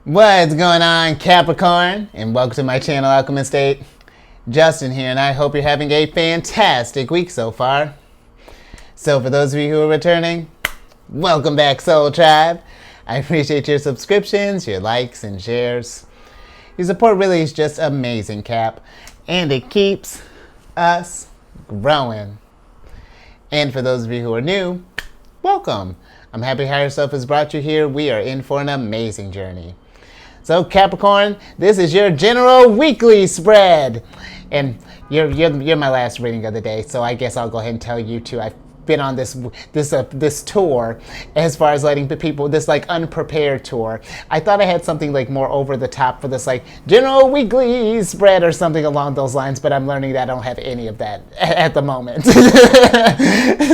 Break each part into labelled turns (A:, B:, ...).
A: What's going on, Capricorn? And welcome to my channel, Alchemist. Justin here, and I hope you're having a fantastic week so far. So for those of you who are returning, welcome back, Soul Tribe. I appreciate your subscriptions, your likes, and shares. Your support really is just amazing, Cap. And it keeps us growing. And for those of you who are new, welcome. I'm happy Higher Self has brought you here. We are in for an amazing journey. So Capricorn, this is your general weekly spread. And you're my last reading of the day, so I guess I'll go ahead and tell you too. I've been on this tour as far as letting people, this like unprepared tour. I thought I had something like more over the top for this like general weekly spread or something along those lines, but I'm learning that I don't have any of that at the moment.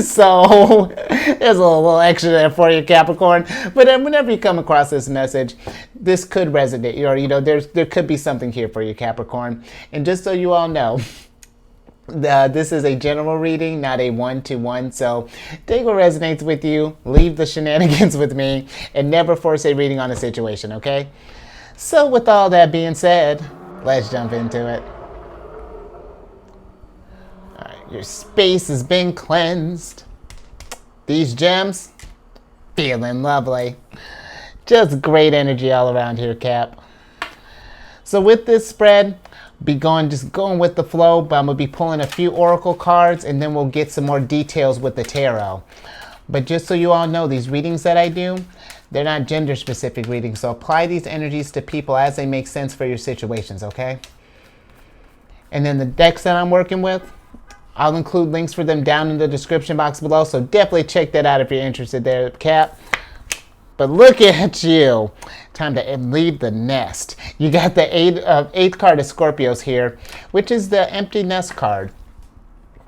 A: So there's a little extra there for you, Capricorn. But whenever you come across this message, this could resonate, or there could be something here for you, Capricorn. And just so you all know, this is a general reading, not a one-to-one, so take what resonates with you, leave the shenanigans with me, and never force a reading on a situation, okay? So with all that being said, let's jump into it. All right, your space has been cleansed. These gems, feeling lovely. Just great energy all around here, Cap. So with this spread, just going with the flow, but I'm going to be pulling a few oracle cards, and then we'll get some more details with the tarot. But just so you all know, these readings that I do, they're not gender-specific readings, so apply these energies to people as they make sense for your situations, okay? And then the decks that I'm working with, I'll include links for them down in the description box below, so definitely check that out if you're interested there, Cap. But look at you. Time to leave the nest. You got the eighth card of Scorpios here, which is the empty nest card.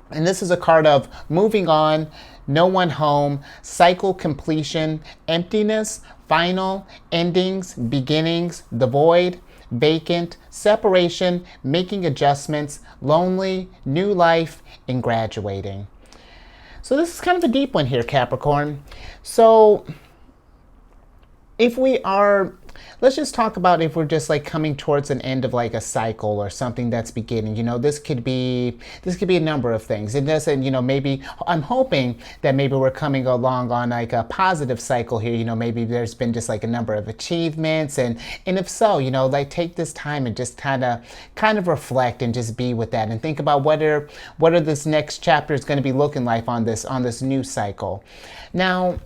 A: And this is a card of moving on, no one home, cycle completion, emptiness, final, endings, beginnings, the void, vacant, separation, making adjustments, lonely, new life, and graduating. So this is kind of a deep one here, Capricorn. So if we are, let's just talk about if we're just like coming towards an end of like a cycle or something that's beginning. This could be a number of things. It doesn't, maybe I'm hoping that maybe we're coming along on like a positive cycle here. Maybe there's been just like a number of achievements, and if so, like take this time and just kind of reflect and just be with that and think about what are this next chapter is going to be looking like on this new cycle. Now,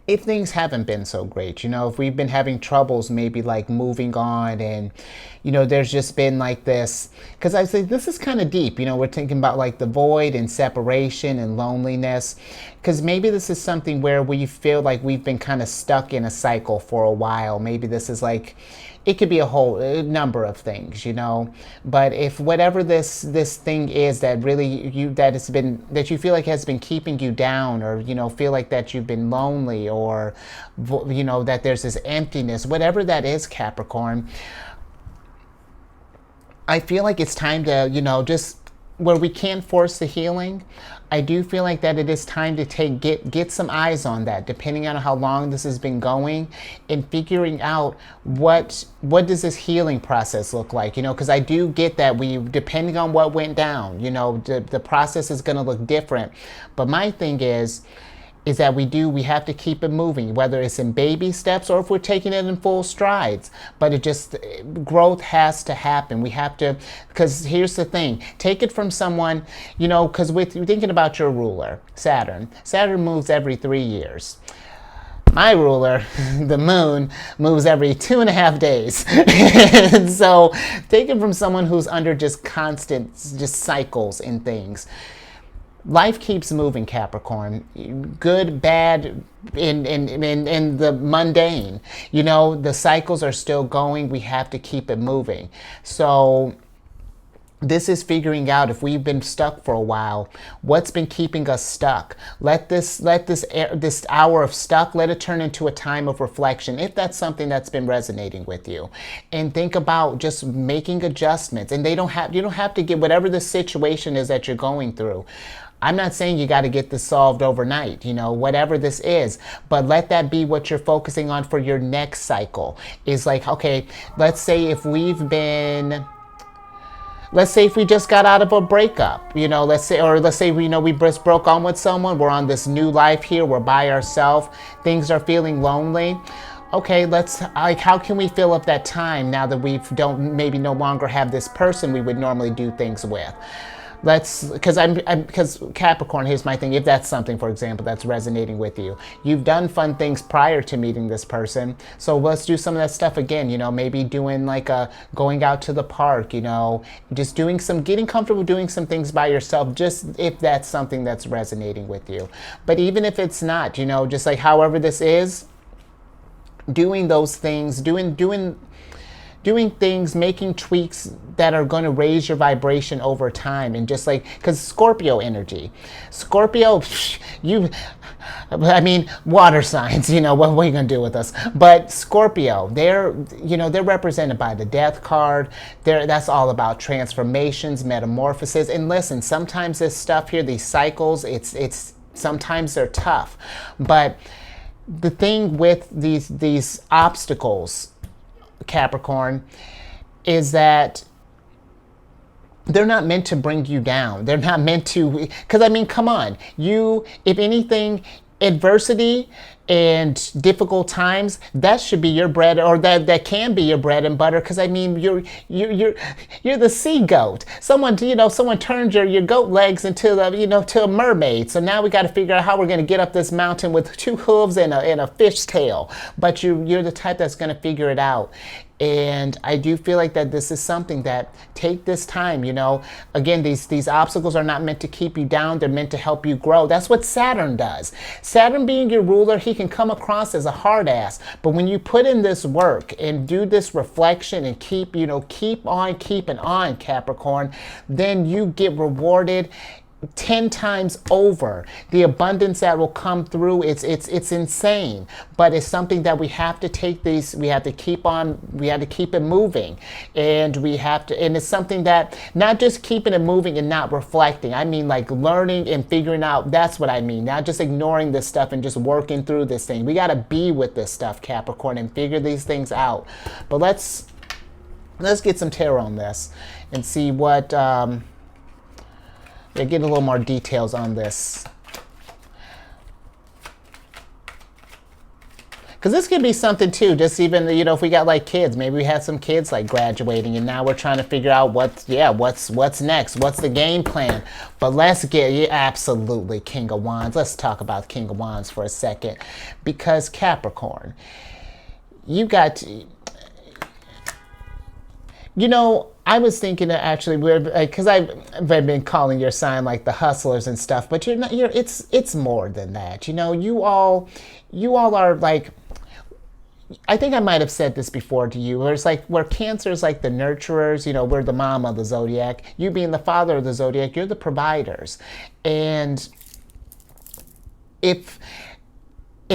A: if things haven't been so great, if we've been having troubles maybe like moving on, and there's just been like this, because I say this is kind of deep, we're thinking about like the void and separation and loneliness, because maybe this is something where we feel like we've been kind of stuck in a cycle for a while. Maybe this is like, it could be a number of things, but if whatever this thing is that really that you feel like has been keeping you down, or feel like that you've been lonely, or that there's this emptiness, whatever that is, Capricorn, I feel like it's time to just where we can't force the healing. I do feel like that it is time to get some eyes on that, depending on how long this has been going, and figuring out what does this healing process look like, because I do get that depending on what went down, the process is going to look different. But my thing is that we have to keep it moving, whether it's in baby steps or if we're taking it in full strides. But growth has to happen. We have to, because here's the thing, take it from someone, because you're thinking about your ruler, Saturn moves every 3 years. My ruler, the moon, moves every 2.5 days. And so take it from someone who's under just constant cycles in things. Life keeps moving, Capricorn. Good, bad, in the mundane. The cycles are still going. We have to keep it moving. So this is figuring out, if we've been stuck for a while, what's been keeping us stuck. Let this hour of stuck, let it turn into a time of reflection, if that's something that's been resonating with you. And think about just making adjustments. And you don't have to get whatever the situation is that you're going through. I'm not saying you got to get this solved overnight, you know, whatever this is, but let that be what you're focusing on for your next cycle. Is like, okay, let's say if we just got out of a breakup, you know, let's say we know we just broke on with someone, we're on this new life here, we're by ourselves, things are feeling lonely. Okay, how can we fill up that time now that we don't maybe no longer have this person we would normally do things with? Because Capricorn, here's my thing, if that's something, for example, that's resonating with you, you've done fun things prior to meeting this person, so let's do some of that stuff again, you know, maybe doing like going out to the park, you know, just getting comfortable doing some things by yourself, just if that's something that's resonating with you. But even if it's not, you know, just like however this is, doing those things, doing things, making tweaks that are going to raise your vibration over time. And just like, because Scorpio energy, water signs, you know, what are you going to do with us? But Scorpio, they're represented by the death card. That's all about transformations, metamorphoses. And listen, sometimes this stuff here, these cycles, sometimes they're tough. But the thing with these obstacles, Capricorn, is that they're not meant to bring you down. They're not meant to, because I mean, come on, if anything, adversity and difficult times, that should be your bread, or that can be your bread and butter. Because I mean, you're the sea goat. Someone turned your goat legs into to a mermaid. So now we got to figure out how we're going to get up this mountain with 2 hooves and a fish tail. But you're the type that's going to figure it out. And I do feel like that this is something that take this time, you know. Again, these obstacles are not meant to keep you down. They're meant to help you grow. That's what Saturn does. Saturn being your ruler, he can come across as a hard ass. But when you put in this work and do this reflection and keep on keeping on, Capricorn, then you get rewarded 10 times over. The abundance that will come through, it's insane. But it's something that we have to we have to keep it moving. And it's something that, not just keeping it moving and not reflecting. I mean, like learning and figuring out, that's what I mean. Not just ignoring this stuff and just working through this thing. We got to be with this stuff, Capricorn, and figure these things out. But let's get some tarot on this and see what, get a little more details on this. Because this could be something too, just even, if we got like kids, maybe we had some kids like graduating and now we're trying to figure out what's next, what's the game plan. But absolutely, King of Wands. Let's talk about King of Wands for a second. Because Capricorn, I was thinking that actually, because I've been calling your sign like the hustlers and stuff, but you're not. It's more than that. You all are like. I think I might have said this before to you. Where Cancer is like the nurturers. We're the mom of the zodiac. You being the father of the zodiac, you're the providers, and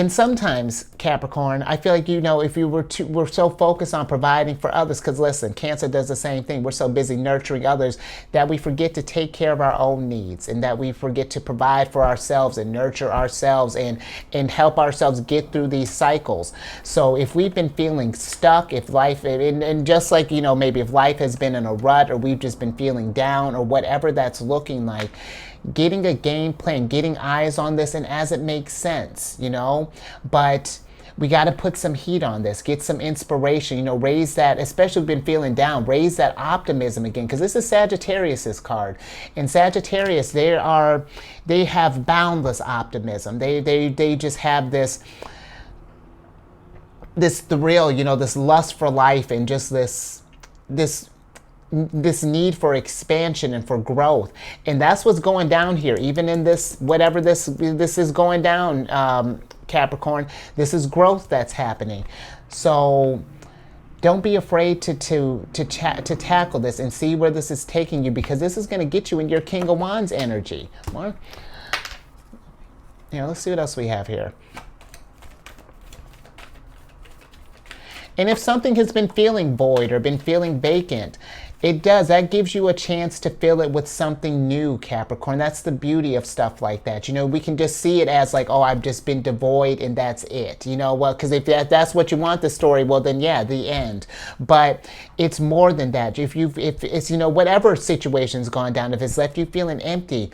A: sometimes, Capricorn, I feel like, if we're so focused on providing for others, because listen, Cancer does the same thing. We're so busy nurturing others that we forget to take care of our own needs, and that we forget to provide for ourselves and nurture ourselves and help ourselves get through these cycles. So if we've been feeling stuck, if life, and just like, maybe if life has been in a rut, or we've just been feeling down, or whatever that's looking like, getting a game plan, getting eyes on this, and as it makes sense, but we got to put some heat on this, get some inspiration, raise that, especially if we've been feeling down, raise that optimism again, because this is Sagittarius's card. And Sagittarius, they have boundless optimism. They just have this thrill, this lust for life, and just this need for expansion and for growth. And that's what's going down here, even in this, whatever this is going down, Capricorn, this is growth that's happening. So don't be afraid to tackle this and see where this is taking you, because this is going to get you in your King of Wands energy. Let's see what else we have here. And if something has been feeling void or been feeling vacant, that gives you a chance to fill it with something new, Capricorn. That's the beauty of stuff like that. You know, we can just see it as like, oh, I've just been devoid and that's it. You know, well, because if that's what you want the story, well, then yeah, the end. But it's more than that. If it's, you know, whatever situation's gone down, if it's left you feeling empty,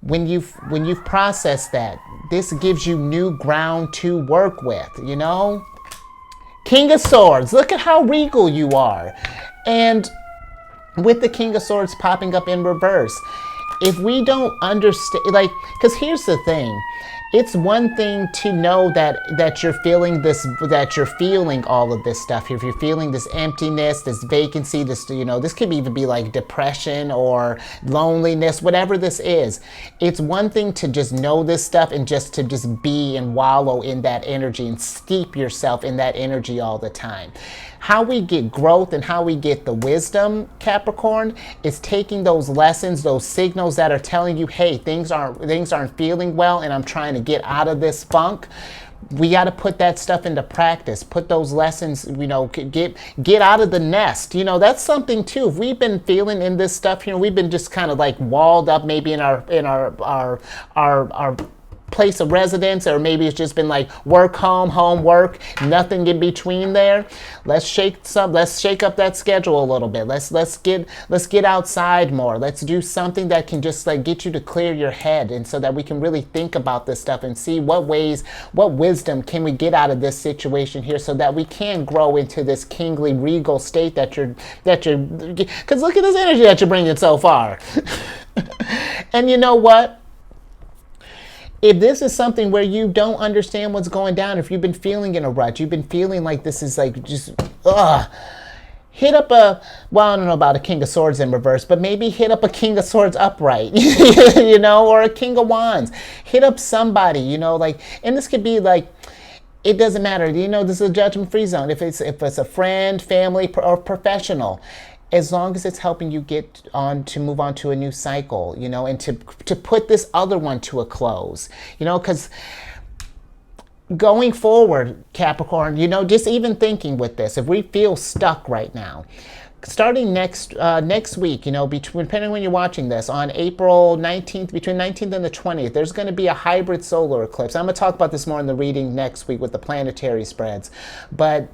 A: when you've processed that, this gives you new ground to work with, you know? King of Swords, look at how regal you are. And with the King of Swords popping up in reverse, if we don't understand, like, because here's the thing, it's one thing to know that you're feeling this, that you're feeling all of this stuff here. If you're feeling this emptiness, this vacancy, this, you know, this could even be like depression or loneliness, whatever this is. It's one thing to just know this stuff and just to just be and wallow in that energy and steep yourself in that energy all the time. How we get growth and how we get the wisdom, Capricorn, is taking those lessons, those signals that are telling you, hey, things aren't feeling well and I'm trying to get out of this funk. We got to put that stuff into practice. Put those lessons, you know, get out of the nest. You know, that's something too. If we've been feeling in this stuff, you know, we've been just kind of like walled up maybe in our place of residence, or maybe it's just been like work, home, work, nothing in between there. Let's shake up that schedule a little bit. Let's get outside more. Let's do something that can just like get you to clear your head, and so that we can really think about this stuff and see what wisdom can we get out of this situation here, so that we can grow into this kingly regal state that you're, because look at this energy that you're bringing so far. And you know what? If this is something where you don't understand what's going down, if you've been feeling in a rut, you've been feeling like this is like just, hit up well, I don't know about a King of Swords in reverse, but maybe hit up a King of Swords upright, you know, or a King of Wands. Hit up somebody, you know, like, and this could be like, it doesn't matter, you know, this is a judgment-free zone. If it's a friend, family, or professional, as long as it's helping you get on to move on to a new cycle, you know, and to put this other one to a close, you know, because going forward, Capricorn, you know, just even thinking with this, if we feel stuck right now, starting next week, you know, depending on when you're watching this, on April 19th, between 19th and the 20th, there's going to be a hybrid solar eclipse. I'm going to talk about this more in the reading next week with the planetary spreads, but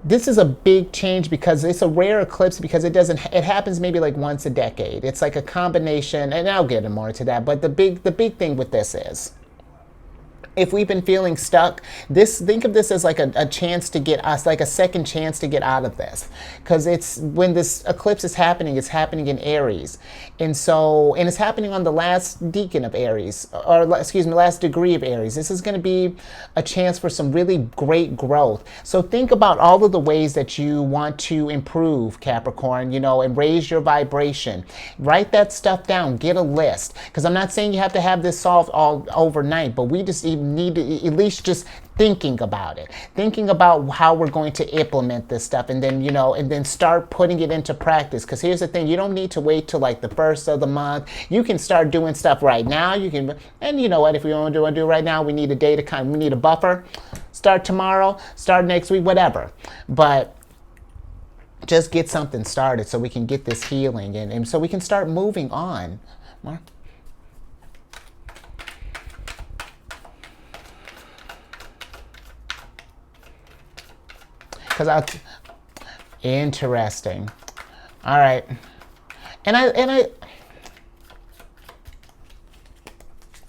A: this is a big change because it's a rare eclipse, because it happens maybe like once a decade. It's like a combination, and I'll get more into that, but the big thing with this is, if we've been feeling stuck, think of this as like a chance to get us, like a second chance to get out of this. Because it's, when this eclipse is happening, it's happening in Aries. And it's happening on the last decan of Aries, or excuse me, last degree of Aries. This is going to be a chance for some really great growth. So think about all of the ways that you want to improve, Capricorn, you know, and raise your vibration. Write that stuff down, get a list. Because I'm not saying you have to have this solved all overnight, but we just even need to at least just thinking about it, thinking about how we're going to implement this stuff, and then, you know, and then start putting it into practice. Because here's the thing, you don't need to wait till like the first of the month. You can start doing stuff right now. You can, and you know what, if we want to do it right now, we need a day to we need a buffer. Start tomorrow, start next week, whatever. But just get something started so we can get this healing, and so we can start moving on. More. Interesting. All right. And I,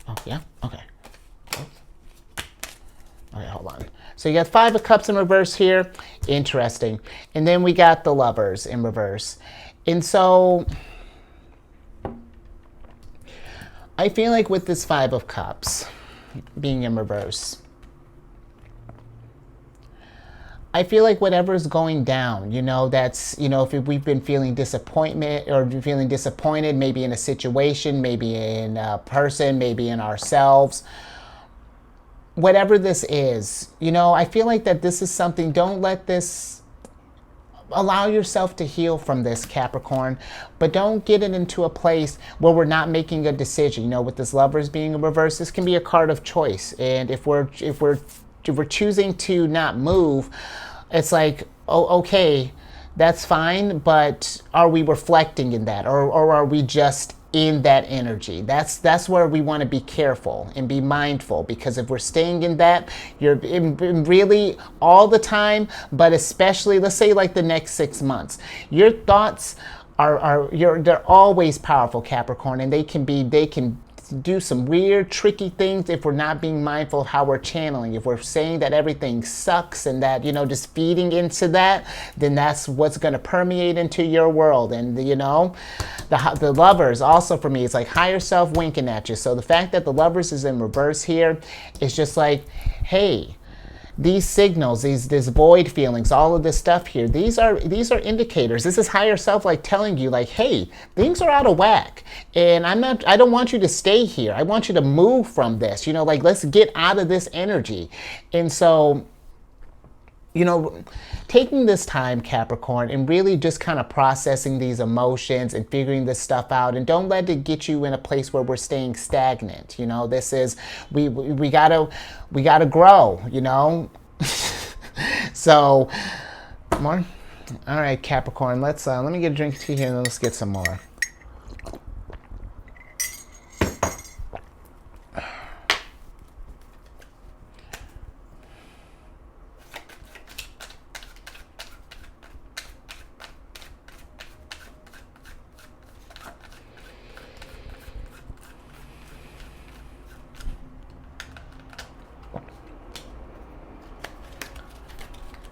A: oh yeah, okay. Okay, hold on. So you got 5 of Cups in reverse here. Interesting. And then we got the Lovers in reverse. And so I feel like with this 5 of Cups being in reverse, I feel like whatever's going down, you know, that's, you know, if we've been feeling disappointment, or feeling disappointed, maybe in a situation, maybe in a person, maybe in ourselves, whatever this is, you know, I feel like that this is something, don't let this, allow yourself to heal from this, Capricorn, but don't get it into a place where we're not making a decision. You know, with this Lovers being in reverse, this can be a card of choice. And if we're choosing to not move, it's like, oh, okay, that's fine, but are we reflecting in that, or are we just in that energy? That's where we want to be careful and be mindful, because if we're staying in that, you're in really all the time, but especially, let's say like the next 6 months, your thoughts they're always powerful, Capricorn, and they can do some weird, tricky things if we're not being mindful of how we're channeling. If we're saying that everything sucks and that, just feeding into that, then that's what's going to permeate into your world. And, the Lovers also, for me, it's like higher self winking at you. So the fact that the Lovers is in reverse here is just like, hey, these signals, this void feelings, all of this stuff here, these are indicators. This is higher self like telling you like, hey, things are out of whack. And I don't want you to stay here. I want you to move from this, like let's get out of this energy. And so, taking this time, Capricorn, and really just kind of processing these emotions and figuring this stuff out, and don't let it get you in a place where we're staying stagnant. This is, we gotta grow, So, more. All right, Capricorn, let me get a drink of tea here and then let's get some more.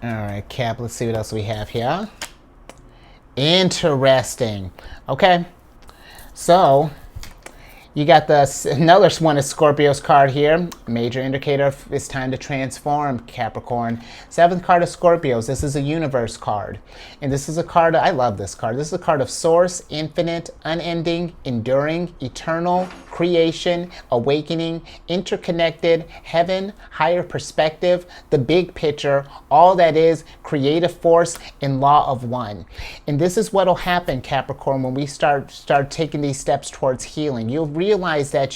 A: All right, Cap, let's see what else we have here. Interesting. Okay, so you got another one is Scorpio's card here. Major indicator it's time to transform, Capricorn. 7th card of Scorpios. This is a universe card. And this is a card, I love this card. This is a card of source, infinite, unending, enduring, eternal, creation, awakening, interconnected, heaven, higher perspective, the big picture, all that is creative force and law of one. And this is what'll happen, Capricorn, when we start taking these steps towards healing. You'll realize that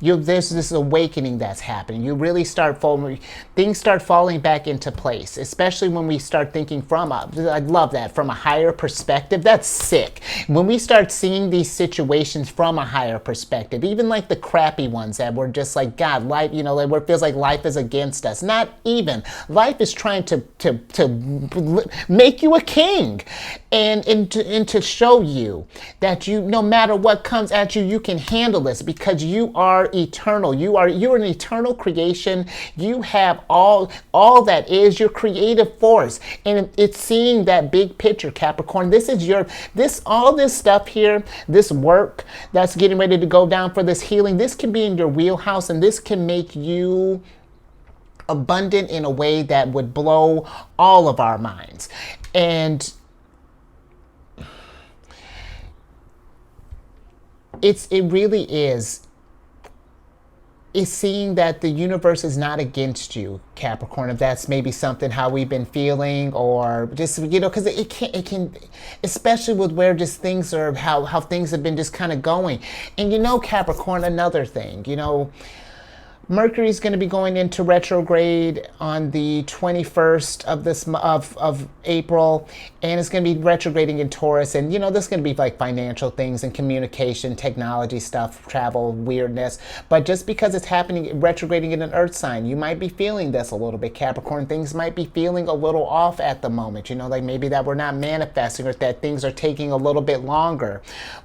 A: there's this awakening that's happening. You really things start falling back into place, especially when we start thinking I love that, from a higher perspective. That's sick. When we start seeing these situations from a higher perspective, even like the crappy ones that we're just like, God, life, where it feels like life is against us. Not even. Life is trying to make you a king and to show you that no matter what comes at you, you can handle this because you are eternal. You're an eternal creation. You have all that is your creative force, and it's seeing that big picture, Capricorn. This is all this stuff here, this work that's getting ready to go down for this healing. This can be in your wheelhouse, and this can make you abundant in a way that would blow all of our minds. And it really is. Is seeing that the universe is not against you, Capricorn. If that's maybe something how we've been feeling, or just because it can, especially with where just things are, how things have been just kind of going. And Capricorn, another thing, Mercury's going to be going into retrograde on the 21st of April, and it's going to be retrograding in Taurus. And there's going to be like financial things and communication, technology stuff, travel, weirdness. But just because it's happening, retrograding in an Earth sign, you might be feeling this a little bit, Capricorn. Things might be feeling a little off at the moment. Like maybe that we're not manifesting, or that things are taking a little bit longer.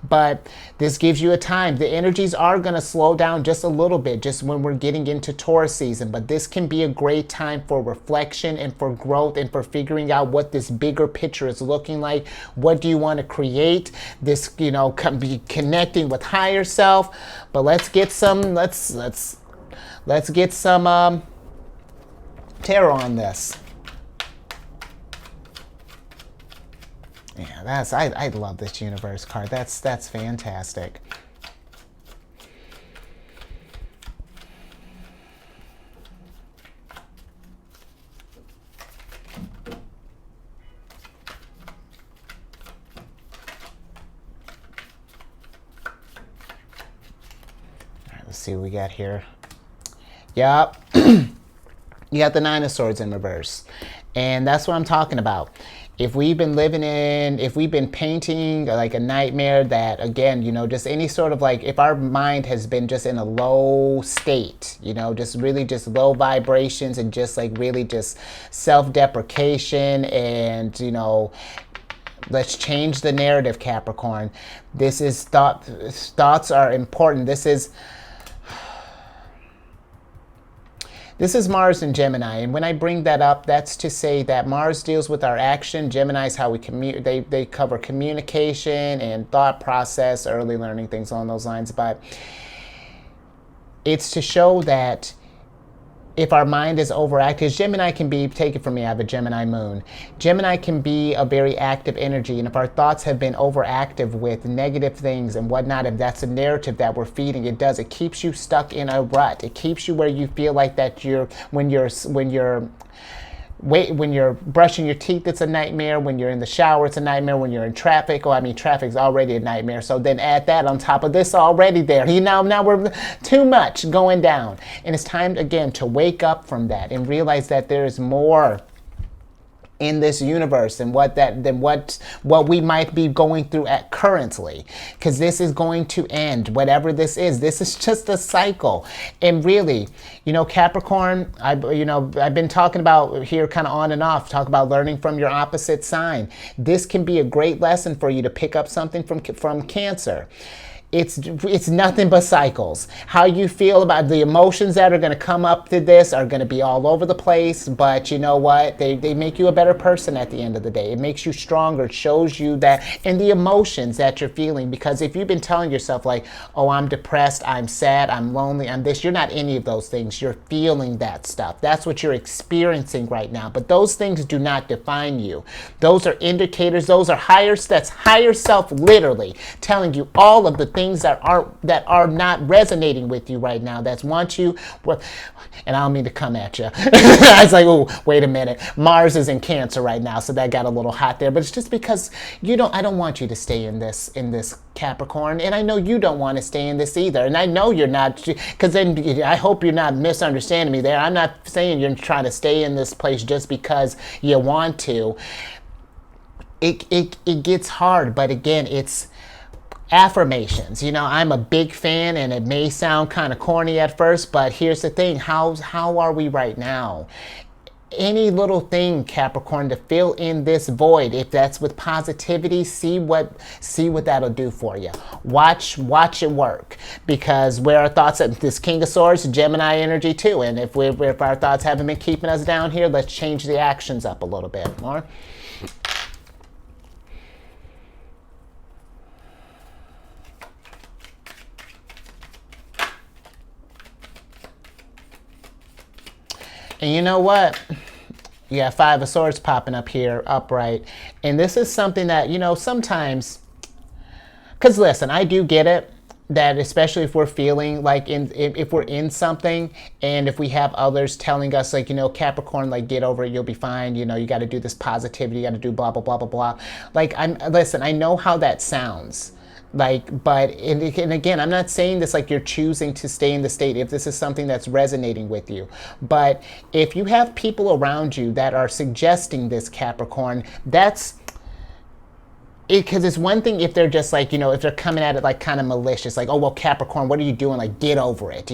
A: But this gives you a time. The energies are going to slow down just a little bit, just when we're getting into Taurus season. But this can be a great time for reflection and for growth and for figuring out what this bigger picture is looking like. What do you want to create? This, be connecting with higher self. But let's get some tarot on this. Yeah, I love this universe card. That's fantastic. Let's see what we got here. Yep. You got the Nine of Swords in reverse. And that's what I'm talking about. If we've been painting like a nightmare that, again, just any sort of like, if our mind has been just in a low state, just really just low vibrations and just like really just self-deprecation and, let's change the narrative, Capricorn. This is thoughts are important. This is Mars and Gemini, and when I bring that up, that's to say that Mars deals with our action. Gemini is how we they cover communication and thought process, early learning, things along those lines. But it's to show that if our mind is overactive, Gemini can be, take it from me, I have a Gemini moon. Gemini can be a very active energy, and if our thoughts have been overactive with negative things and whatnot, if that's a narrative that we're feeding, it keeps you stuck in a rut. It keeps you where you feel like that when you're brushing your teeth, it's a nightmare. When you're in the shower, it's a nightmare. When you're in traffic, traffic's already a nightmare. So then add that on top of this already there. Now we're too much going down. And it's time, again, to wake up from that and realize that there is more in this universe than what we might be going through currently, because this is going to end. Whatever this is just a cycle. And really, Capricorn, I've been talking about here kind of on and off, talk about learning from your opposite sign. This can be a great lesson for you to pick up something from Cancer. It's nothing but cycles. How you feel about the emotions that are going to come up to this are going to be all over the place, but you know what? They make you a better person at the end of the day. It makes you stronger. It shows you that, and the emotions that you're feeling, because if you've been telling yourself like, oh, I'm depressed, I'm sad, I'm lonely, I'm this, you're not any of those things. You're feeling that stuff. That's what you're experiencing right now. But those things do not define you. Those are indicators. Those are that's higher self literally telling you all of the things that are not resonating with you right now, that want you, and I don't mean to come at you. I was like, oh, wait a minute. Mars is in Cancer right now, so that got a little hot there. But it's just because I don't want you to stay in this Capricorn, and I know you don't want to stay in this either. And I know you're not, because then I hope you're not misunderstanding me there. I'm not saying you're trying to stay in this place just because you want to. It gets hard, but again, it's affirmations. I'm a big fan, and it may sound kind of corny at first, but here's the thing. How are we right now? Any little thing, Capricorn, to fill in this void, if that's with positivity, see what that'll do for you. Watch it work, because where our thoughts at this King of Swords, Gemini energy too, and if our thoughts haven't been keeping us down here, let's change the actions up a little bit more. And you know what? You got Five of Swords popping up here, upright. And this is something that, sometimes, because listen, I do get it, that especially if we're feeling like if we're in something, and if we have others telling us like, Capricorn, like, get over it, you'll be fine, you got to do this positivity, you got to do blah, blah, blah, blah, blah. Like, listen, I know how that sounds. And again, I'm not saying this like you're choosing to stay in the state if this is something that's resonating with you. But if you have people around you that are suggesting this, Capricorn, that's it, because it's one thing if they're just like, if they're coming at it like kind of malicious, like, oh, well, Capricorn, what are you doing? Like, get over it,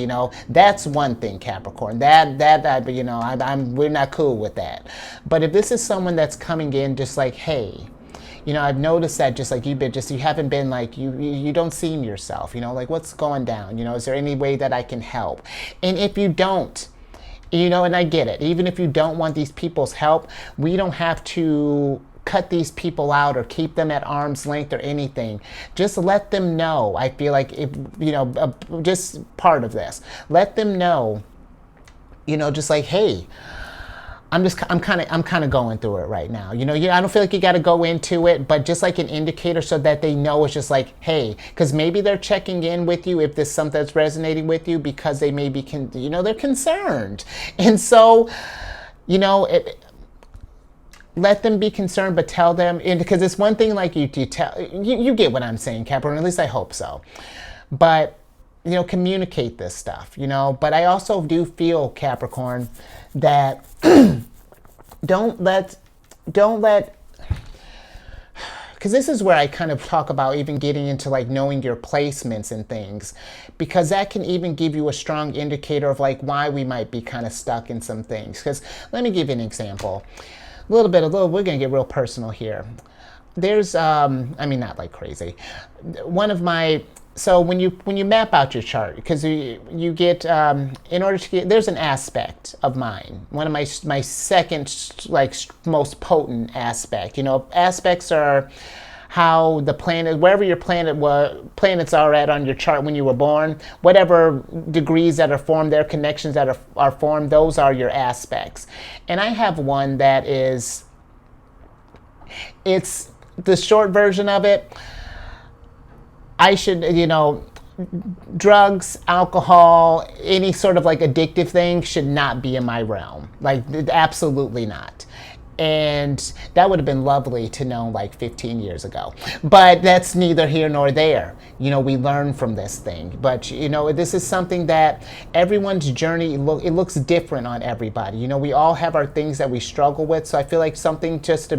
A: That's one thing, Capricorn. We're not cool with that. But if this is someone that's coming in just like, hey, I've noticed that just like you haven't been like, you don't seem yourself, like, what's going down? Is there any way that I can help? And if you don't, and I get it, even if you don't want these people's help, we don't have to cut these people out or keep them at arm's length or anything. Just let them know. I feel like if, just part of this, let them know, just like, hey, I'm kind of going through it right now. I don't feel like you got to go into it, but just like an indicator so that they know it's just like, hey, because maybe they're checking in with you if there's something that's resonating with you, because they may be, they're concerned. And so, let them be concerned, but tell them, because it's one thing like you get what I'm saying, Capricorn, at least I hope so. But, communicate this stuff, but I also do feel, Capricorn, that don't let, because this is where I kind of talk about even getting into like knowing your placements and things, because that can even give you a strong indicator of like why we might be kind of stuck in some things. Because let me give you an example. We're going to get real personal here. There's, I mean, not like crazy. One of my, so when you map out your chart, because you get, in order to get, there's an aspect of mine, one of my second, like, most potent aspect. You know, aspects are how the planet, wherever your planets are at on your chart when you were born, whatever degrees that are formed, their connections that are formed, those are your aspects. And I have one that is, it's the short version of it. I should, you know, drugs, alcohol, any sort of like addictive thing should not be in my realm. Like, absolutely not. And that would have been lovely to know like 15 years ago. But that's neither here nor there. You know, we learn from this thing. But, you know, this is something that everyone's journey, it looks different on everybody. You know, we all have our things that we struggle with. So I feel like something just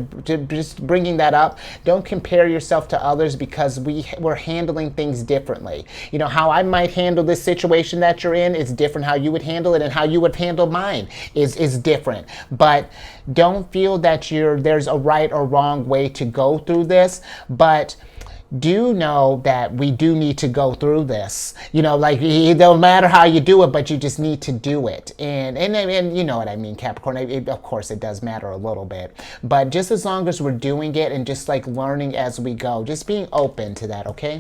A: bringing that up, don't compare yourself to others, because we're handling things differently. You know, how I might handle this situation that you're in is different. How you would handle it and how you would handle mine is different. But don't feel that there's a right or wrong way to go through this, but do know that we do need to go through this. You know, like, it don't matter how you do it, but you just need to do it. And you know what I mean, Capricorn. Of course, it does matter a little bit, but just as long as we're doing it and just like learning as we go, just being open to that, okay?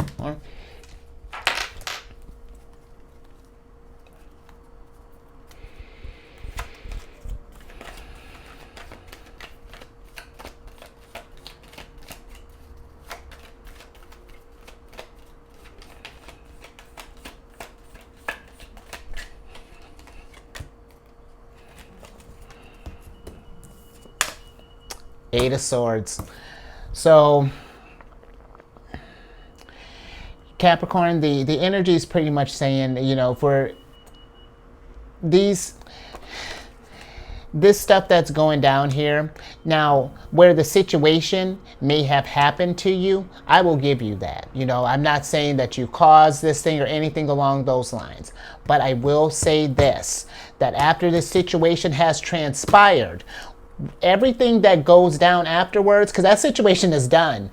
A: Eight of Swords. So Capricorn, the energy is pretty much saying, you know, for this stuff that's going down here, now where the situation may have happened to you, I will give you that. You know, I'm not saying that you caused this thing or anything along those lines, but I will say this, that after this situation has transpired, everything that goes down afterwards, because that situation is done,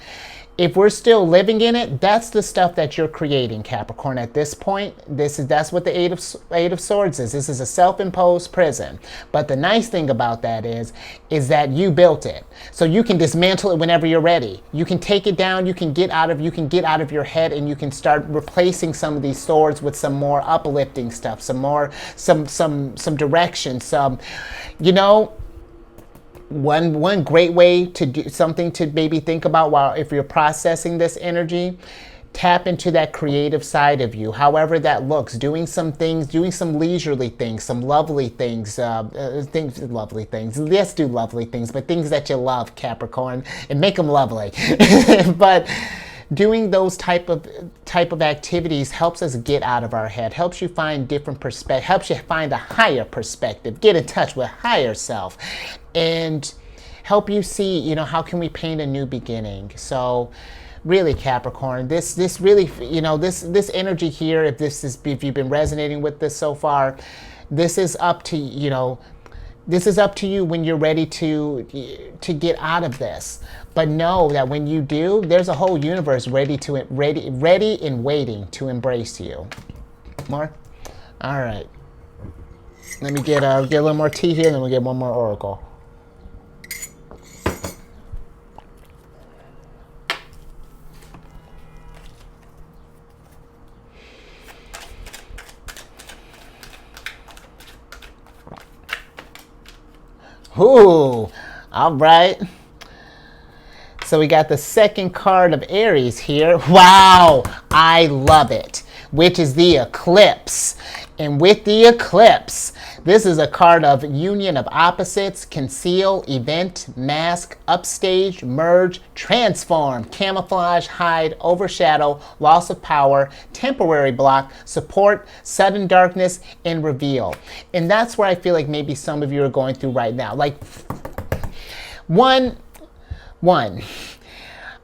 A: if we're still living in it, that's the stuff that you're creating, Capricorn. At this point, that's what the Eight of Swords is. This is a self-imposed prison. But the nice thing about that is that you built it, so you can dismantle it whenever you're ready. You can take it down. You can get out of your head, and you can start replacing some of these swords with some more uplifting stuff, some direction, you know. One great way to do something to maybe think about while if you're processing this energy, tap into that creative side of you, however that looks, doing some things, doing some leisurely things, some lovely things, lovely things. Yes, do lovely things, but things that you love, Capricorn, and make them lovely. But doing those type of activities helps us get out of our head, helps you find different perspective, helps you find a higher perspective, get in touch with higher self, and help you see, you know, how can we paint a new beginning. So really, Capricorn, this really, you know, this energy here, if you've been resonating with this so far, this is up to, you know, this is up to you when you're ready to get out of this. But know that when you do, there's a whole universe ready and waiting to embrace you. More? All right. Let me get a little more tea here, and then we'll get one more oracle. Ooh, all right. So we got the second card of Aries here. Wow, I love it. Which is the Eclipse. And with the Eclipse, this is a card of union of opposites, conceal, event, mask, upstage, merge, transform, camouflage, hide, overshadow, loss of power, temporary block, support, sudden darkness, and reveal. And that's where I feel like maybe some of you are going through right now. Like, One,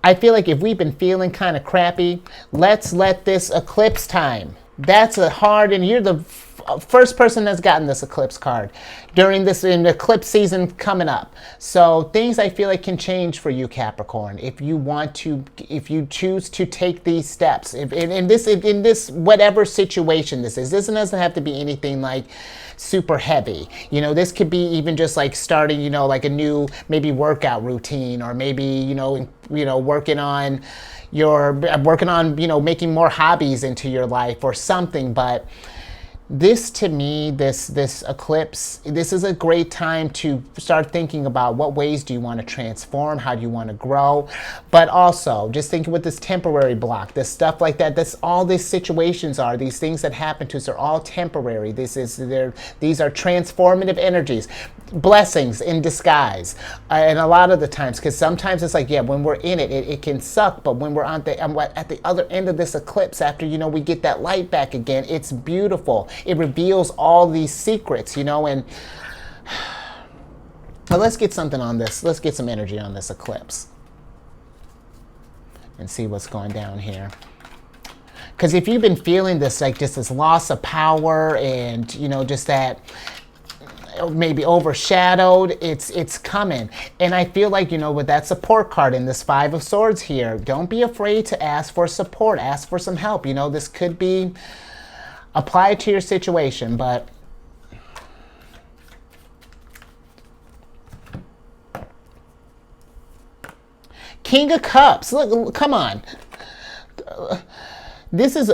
A: I feel like if we've been feeling kind of crappy, let's let this eclipse time. That's a hard, and you're the first person that's gotten this eclipse card during this in eclipse season coming up. So things I feel like can change for you, Capricorn, if you want to, if you choose to take these steps. If in this whatever situation this is, this doesn't have to be anything like super heavy. You know, this could be even just like starting, you know, like a new maybe workout routine, or maybe working on making more hobbies into your life or something. But this, to me, this eclipse, this is a great time to start thinking about what ways do you want to transform, how do you want to grow, but also just thinking with this temporary block, this stuff like that. That's all these situations are. These things that happen to us are all temporary. These are transformative energies, blessings in disguise, and a lot of the times, because sometimes it's like, yeah, when we're in it, it can suck, but when we're at the other end of this eclipse, after we get that light back again, it's beautiful. It reveals all these secrets, and but let's get something on this. Let's get some energy on this eclipse and see what's going down here. Because if you've been feeling this, like just this loss of power and, just that maybe overshadowed, it's coming. And I feel like, with that support card in this Five of Swords here, don't be afraid to ask for support, ask for some help. This could be apply it to your situation, but King of Cups. Look, come on. This is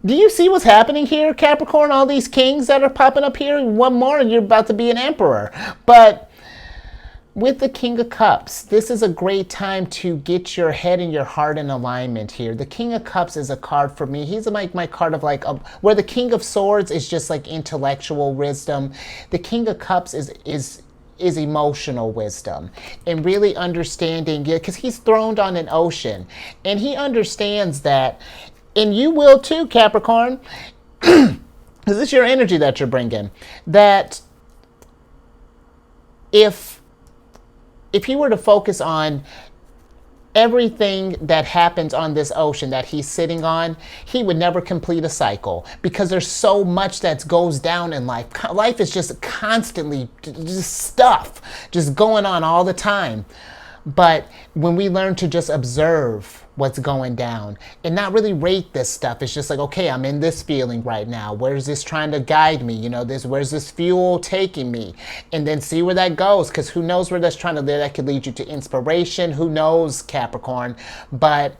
A: Do you see what's happening here, Capricorn? All these kings that are popping up here. One more and you're about to be an emperor. But with the King of Cups, this is a great time to get your head and your heart in alignment here. The King of Cups is a card for me. He's like my card of where the King of Swords is just like intellectual wisdom. The King of Cups is emotional wisdom and really understanding, because he's throned on an ocean and he understands that, and you will too, Capricorn, because this is your energy that you're bringing, that if he were to focus on everything that happens on this ocean that he's sitting on, he would never complete a cycle, because there's so much that goes down in life. Life is just constantly just stuff just going on all the time. But when we learn to just observe what's going down and not really rate this stuff, it's just like, okay, I'm in this feeling right now. Where's this trying to guide me? Where's this fuel taking me? And then see where that goes, because who knows where that's trying to lead. That could lead you to inspiration. Who knows, Capricorn? But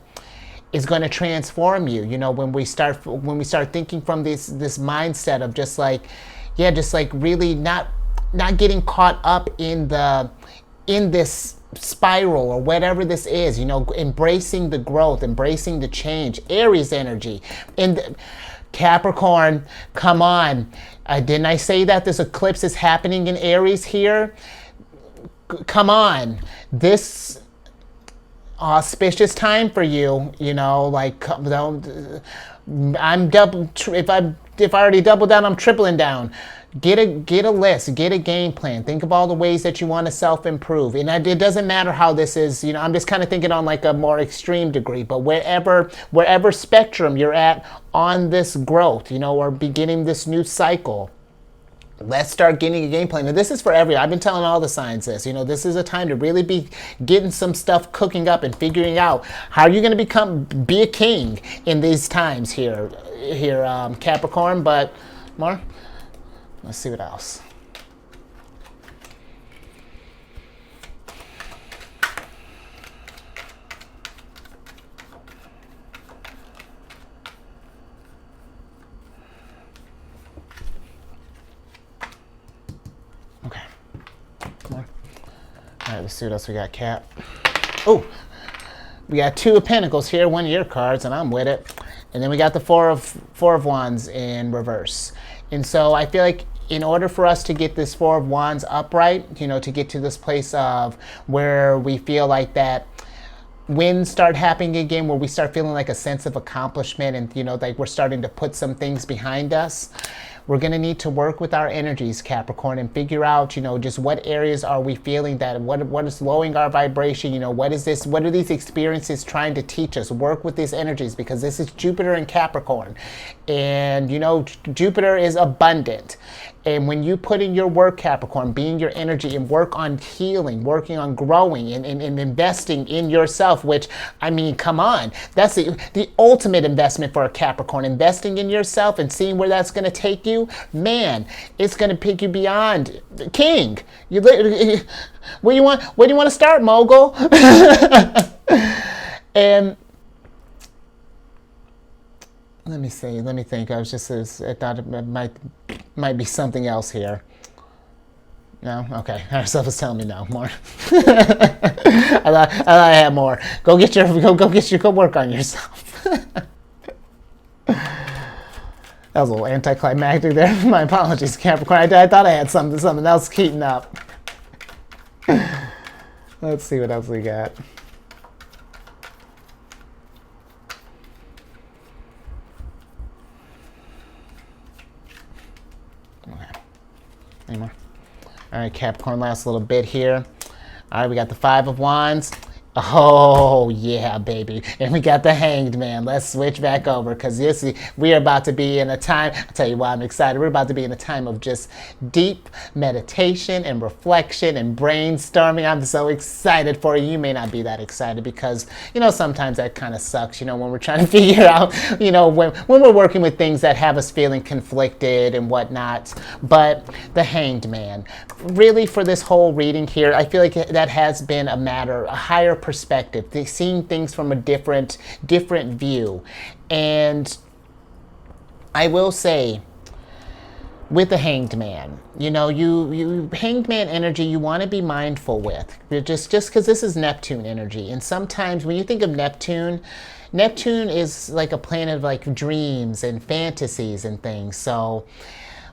A: it's going to transform you. When we start thinking from this mindset of just like really not getting caught up in this spiral or whatever this is, embracing the growth, embracing the change. Aries energy. And Capricorn, come on. Didn't I say that this eclipse is happening in Aries here? Come on. This auspicious time for you, I'm double, if I already doubled down, I'm tripling down. Get a list, get a game plan. Think of all the ways that you want to self-improve. And it doesn't matter how this is, I'm just kind of thinking on like a more extreme degree, but wherever spectrum you're at on this growth, or beginning this new cycle, let's start getting a game plan. And this is for I've been telling all the signs this, this is a time to really be getting some stuff cooking up and figuring out how you're going to be a king in these times here, Capricorn. But more. Let's see what else. Okay. Come on. All right, let's see what else we got, Cap. Oh, we got Two of Pentacles here, one of your cards, and I'm with it. And then we got the Four of Wands in reverse. And so I feel like in order for us to get this Four of Wands upright, to get to this place of where we feel like that wins start happening again, where we start feeling like a sense of accomplishment and, like we're starting to put some things behind us, We're going to need to work with our energies, Capricorn, and figure out, just what areas are we feeling that, what is lowering our vibration, what is this, what are these experiences trying to teach us? Work with these energies, because this is Jupiter in Capricorn. And, Jupiter is abundant. And when you put in your work, Capricorn, being your energy and work on healing, working on growing and investing in yourself, which, I mean, come on, that's the ultimate investment for a Capricorn. Investing in yourself and seeing where that's going to take you, man, it's going to pick you beyond king. Where do you want to start, mogul? And let me think. I thought it might be something else here. No? Okay. Ourself is telling me no. More. I thought I had more. Go work on yourself. That was a little anticlimactic there. My apologies, Capricorn. I thought I had something else heating up. Let's see what else we got. Anymore. All right, Capricorn, last little bit here. All right, we got the Five of Wands. Oh, yeah, baby. And we got the Hanged Man. Let's switch back over, because we are about to be in a time, I'll tell you why I'm excited. We're about to be in a time of just deep meditation and reflection and brainstorming. I'm so excited for you. You may not be that excited because, sometimes that kind of sucks, when we're trying to figure out, when we're working with things that have us feeling conflicted and whatnot. But the Hanged Man, really, for this whole reading here, I feel like that has been a higher perspective, seeing things from a different view. And I will say, with the Hanged Man, you Hanged Man energy, you want to be mindful with, just because this is Neptune energy. And sometimes when you think of Neptune is like a planet of like dreams and fantasies and things. So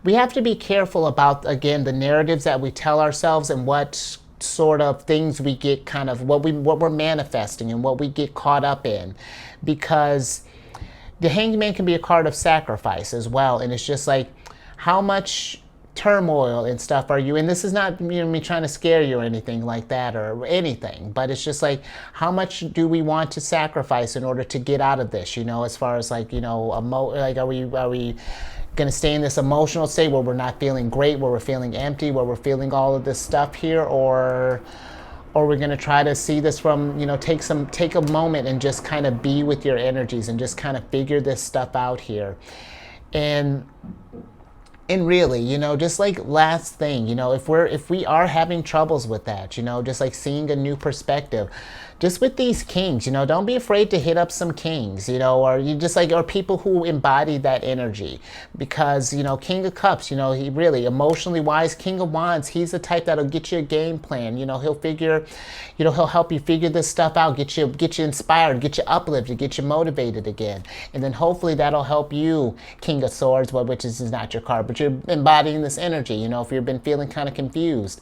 A: we have to be careful about, again, the narratives that we tell ourselves and what sort of things we get, kind of what we're manifesting and what we get caught up in, because the Hanged Man can be a card of sacrifice as well. And it's just like, how much turmoil and stuff are you in? This is not me trying to scare you or anything like that or anything, but it's just like, how much do we want to sacrifice in order to get out of this, as far as like, are we going to stay in this emotional state where we're not feeling great, where we're feeling empty, where we're feeling all of this stuff here, or we're going to try to see this from, take a moment and just kind of be with your energies and just kind of figure this stuff out here. And really, just like last thing, if we are having troubles with that, just like seeing a new perspective, just with these kings, don't be afraid to hit up some kings, or you just like, or people who embody that energy, because, King of Cups, he really emotionally wise, King of Wands, he's the type that'll get you a game plan. He'll help you figure this stuff out, get you inspired, get you uplifted, get you motivated again. And then hopefully that'll help you, King of Swords, which is not your card, but you're embodying this energy. If you've been feeling kind of confused,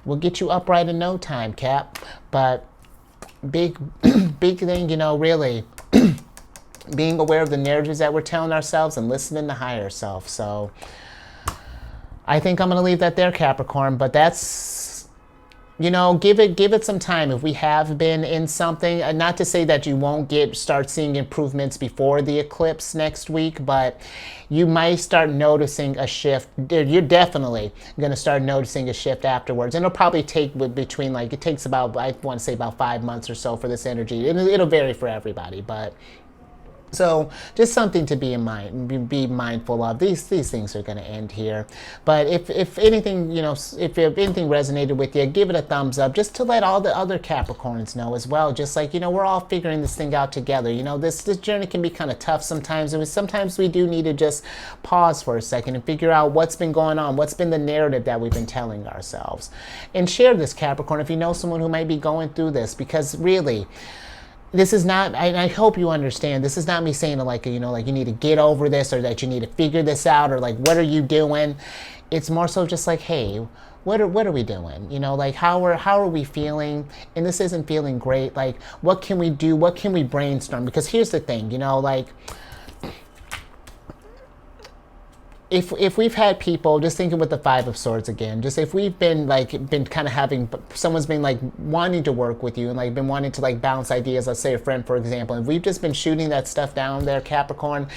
A: we'll get you upright in no time, Cap. But big thing, really being aware of the narratives that we're telling ourselves and listening to higher self. So I think I'm going to leave that there, Capricorn. But that's, give it some time. If we have been in something, not to say that you won't start seeing improvements before the eclipse next week, but you might start noticing a shift. You're definitely going to start noticing a shift afterwards. And it'll probably take between, like, it takes about, I want to say about 5 months or so for this energy. It'll vary for everybody, but so just something to be mindful of. These things are going to end here. But if anything, if anything resonated with you, give it a thumbs up, just to let all the other Capricorns know as well. Just like, we're all figuring this thing out together. This journey can be kind of tough sometimes. And sometimes we do need to just pause for a second and figure out what's been going on, what's been the narrative that we've been telling ourselves. And share this, Capricorn, if you know someone who might be going through this, because really, this is not, I hope you understand, this is not me saying like, like you need to get over this, or that you need to figure this out, or like, what are you doing? It's more so just like, hey, what are we doing? Like, how are we feeling? And this isn't feeling great. Like, what can we do? What can we brainstorm? Because here's the thing, like, if we've had people, just thinking with the Five of Swords again, just if we've been kind of having, someone's been like wanting to work with you and like been wanting to like bounce ideas, let's say a friend, for example, and we've just been shooting that stuff down there, Capricorn,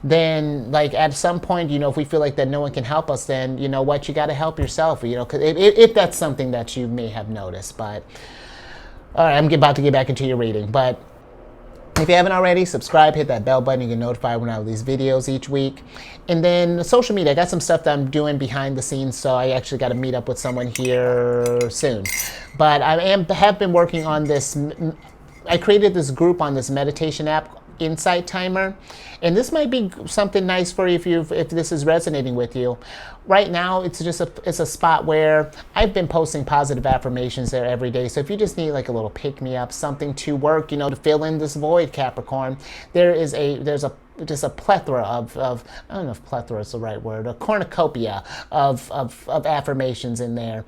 A: then like at some point, if we feel like that no one can help us, then you know what, you got to help yourself, because if that's something that you may have noticed. But all right, I'm about to get back into your reading, but if you haven't already, subscribe, hit that bell button. You get notified when I release videos each week. And then social media, I got some stuff that I'm doing behind the scenes, so I actually got to meet up with someone here soon. But I have been working on this. I created this group on this meditation app, Insight Timer, and this might be something nice for you if this is resonating with you. Right now, it's a spot where I've been posting positive affirmations there every day. So if you just need like a little pick me up, something to work, to fill in this void, Capricorn, there's just a plethora of I don't know if plethora is the right word, a cornucopia of affirmations in there.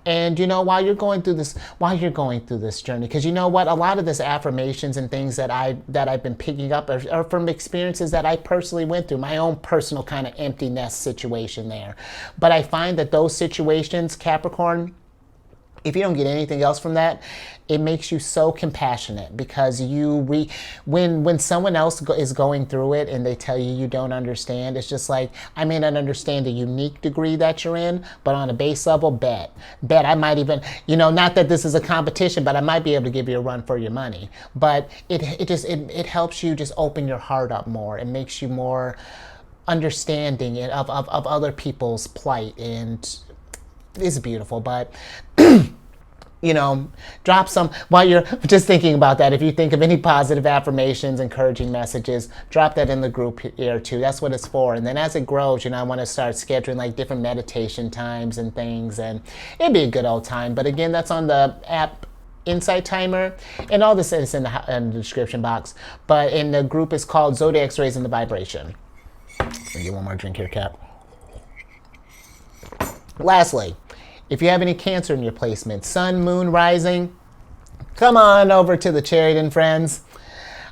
A: And while you're going through this journey, because you know what, a lot of this affirmations and things that I've been picking up are from experiences that I personally went through, my own personal kind of empty nest situation there. But I find that those situations, Capricorn, if you don't get anything else from that, it makes you so compassionate, because when someone else is going through it and they tell you don't understand, it's just like, I may not understand the unique degree that you're in, but on a base level, bet I might even, not that this is a competition, but I might be able to give you a run for your money. But it helps you just open your heart up more. It makes you more understanding of other people's plight, and it's beautiful. But drop some, while you're just thinking about that, if you think of any positive affirmations, encouraging messages, drop that in the group here too. That's what it's for. And then as it grows, I want to start scheduling like different meditation times and things, and it'd be a good old time. But again, that's on the app Insight Timer, and all this is in the description box. But in the group, is called Zodiacs Raising the Vibration. Let me get one more drink here, Cap. Lastly, if you have any Cancer in your placement, Sun, Moon, Rising, come on over to the Chariot and Friends.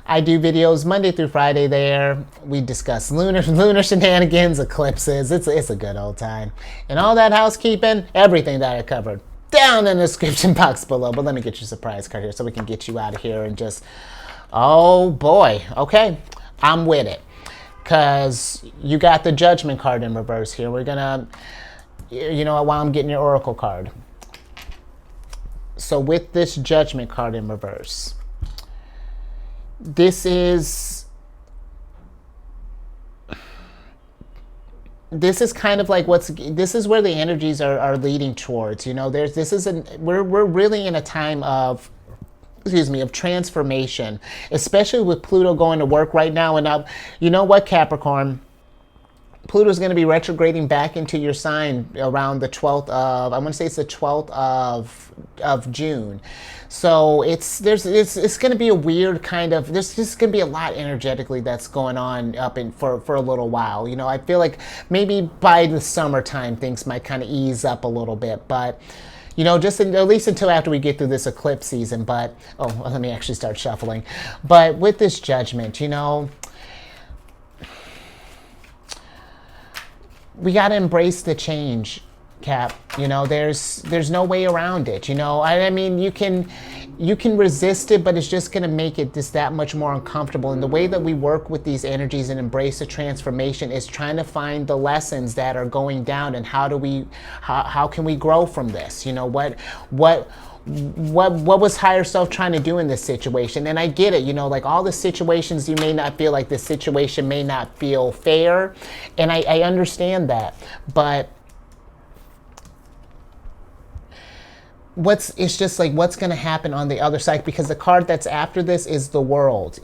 A: I do videos Monday through Friday there. We discuss lunar shenanigans, eclipses. It's a good old time. And all that housekeeping, everything that I covered, down in the description box below. But let me get your surprise card here so we can get you out of here and just, oh boy, okay, I'm with it. Because you got the Judgment card in reverse here. We're gonna, while I'm getting your Oracle card. So with this Judgment card in reverse, this is kind of like this is where the energies are leading towards. We're really in a time of transformation, especially with Pluto going to work right now. And you know what, Capricorn? Pluto's going to be retrograding back into your sign around the 12th of, I want to say it's the 12th of June. So it's going to be a weird kind of, there's just going to be a lot energetically that's going on for a little while. I feel like maybe by the summertime things might kind of ease up a little bit, but just at least until after we get through this eclipse season. But, let me actually start shuffling. But with this Judgment, we got to embrace the change, Cap. There's no way around it. I mean, you can resist it, but it's just going to make it just that much more uncomfortable. And the way that we work with these energies and embrace the transformation is trying to find the lessons that are going down, and how can we grow from this? What was higher self trying to do in this situation? And I get it, like all the situations, you may not feel like the situation may not feel fair, and I understand that, but it's just like what's going to happen on the other side, because the card that's after this is the World,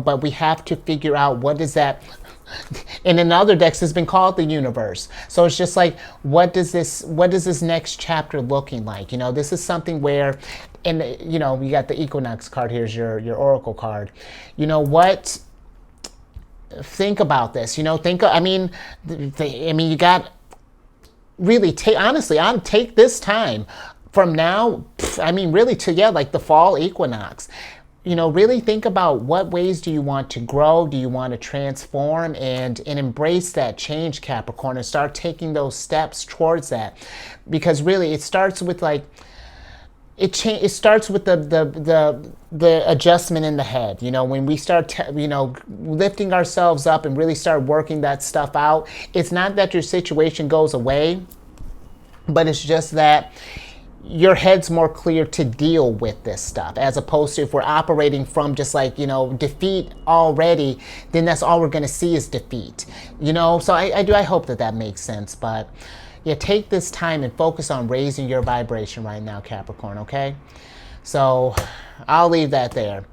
A: but we have to figure out what is that. And in other decks, it's been called the Universe. So it's just like, what does this next chapter looking like? This is something where, and you got the Equinox card. Here's your Oracle card. Think about this. You got really take this time from now. Really to like the fall equinox. really think about what ways do you want to grow, do you want to transform, and embrace that change, Capricorn, and start taking those steps towards that. Because really, it starts with like, it starts with the adjustment in the head. When we start, lifting ourselves up and really start working that stuff out, it's not that your situation goes away, but it's just that your head's more clear to deal with this stuff, as opposed to if we're operating from just like, defeat already, then that's all we're going to see is defeat, so I hope that makes sense. But yeah, take this time and focus on raising your vibration right now, Capricorn, okay? So I'll leave that there.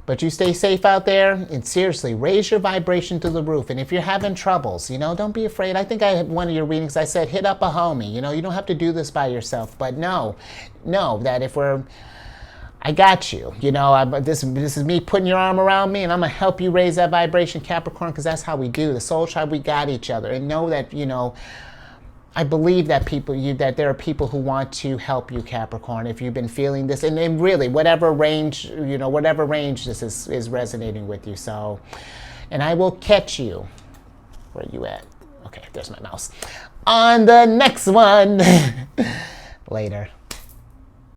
A: But you stay safe out there, and seriously, raise your vibration through the roof. And if you're having troubles, don't be afraid. I think I had one of your readings, I said, hit up a homie. You don't have to do this by yourself. But know that if I got you. This is me putting your arm around me, and I'm going to help you raise that vibration, Capricorn, because that's how we do. The soul tribe, we got each other. And know that, I believe that that there are people who want to help you, Capricorn, if you've been feeling this, and really whatever range this is resonating with you. So, and I will catch you. Where are you at? Okay, there's my mouse. On the next one. Later.